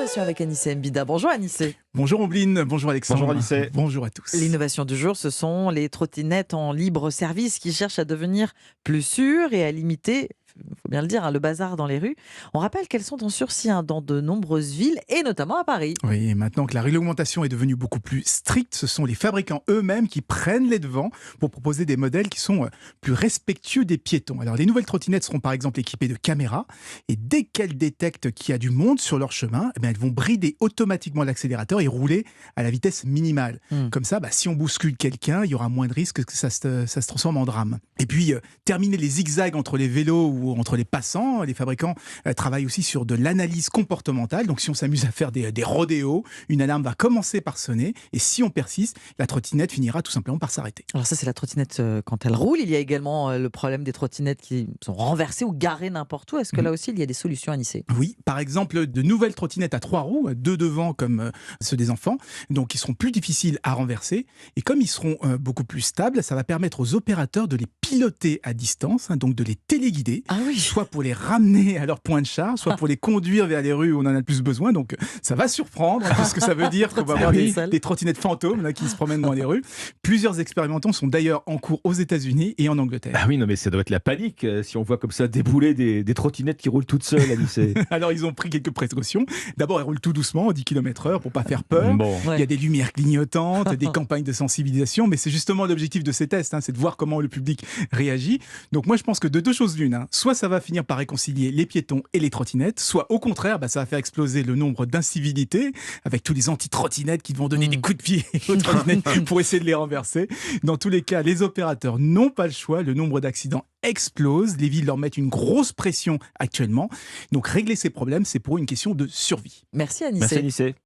Innovation avec Anissé Mbida. Bonjour Anissé. Bonjour Ombline, bonjour Alexandre. Bonjour Anissé. Bonjour à tous. L'innovation du jour, ce sont les trottinettes en libre service qui cherchent à devenir plus sûres et à limiter, il faut bien le dire, le bazar dans les rues. On rappelle qu'elles sont en sursis dans de nombreuses villes et notamment à Paris. Oui, et maintenant que la réglementation est devenue beaucoup plus stricte, ce sont les fabricants eux-mêmes qui prennent les devants pour proposer des modèles qui sont plus respectueux des piétons. Alors les nouvelles trottinettes seront par exemple équipées de caméras et dès qu'elles détectent qu'il y a du monde sur leur chemin, elles vont brider automatiquement l'accélérateur et rouler à la vitesse minimale. Comme ça, si on bouscule quelqu'un, il y aura moins de risques que ça se transforme en drame. Et puis, terminer les zigzags entre les vélos ou entre les passants, les fabricants travaillent aussi sur de l'analyse comportementale. Donc si on s'amuse à faire des rodéos, une alarme va commencer par sonner et si on persiste, la trottinette finira tout simplement par s'arrêter. Alors ça, c'est la trottinette quand elle roule. Il y a également le problème des trottinettes qui sont renversées ou garées n'importe où. Est-ce que là aussi, il y a des solutions, Anissé ? Oui, par exemple, de nouvelles trottinettes à 3 roues, 2 devant comme ceux des enfants, donc ils seront plus difficiles à renverser. Et comme ils seront beaucoup plus stables, ça va permettre aux opérateurs de les piloter à distance, donc de les téléguider, soit pour les ramener à leur point de charge, soit pour les conduire vers les rues où on en a le plus besoin. Donc ça va surprendre, parce que ça veut dire qu'on va avoir des trottinettes fantômes là, qui se promènent dans les rues. Plusieurs expérimentations sont d'ailleurs en cours aux États-Unis et en Angleterre. Ah oui, non mais ça doit être la panique si on voit comme ça débouler des trottinettes qui roulent toutes seules, Anissé. Alors ils ont pris quelques précautions. D'abord, elles roulent tout doucement, 10 km/h pour pas faire peur. Bon. Il y a des lumières clignotantes, des campagnes de sensibilisation, mais c'est justement l'objectif de ces tests, c'est de voir comment le public réagit. Donc moi je pense que de deux choses l'une, soit ça va finir par réconcilier les piétons et les trottinettes, soit au contraire, ça va faire exploser le nombre d'incivilités avec tous les anti-trottinettes qui vont donner des coups de pied aux trottinettes pour essayer de les renverser. Dans tous les cas, les opérateurs n'ont pas le choix, le nombre d'accidents explose, les villes leur mettent une grosse pression actuellement. Donc régler ces problèmes, c'est pour eux une question de survie. Merci Anissé. Merci Anissé.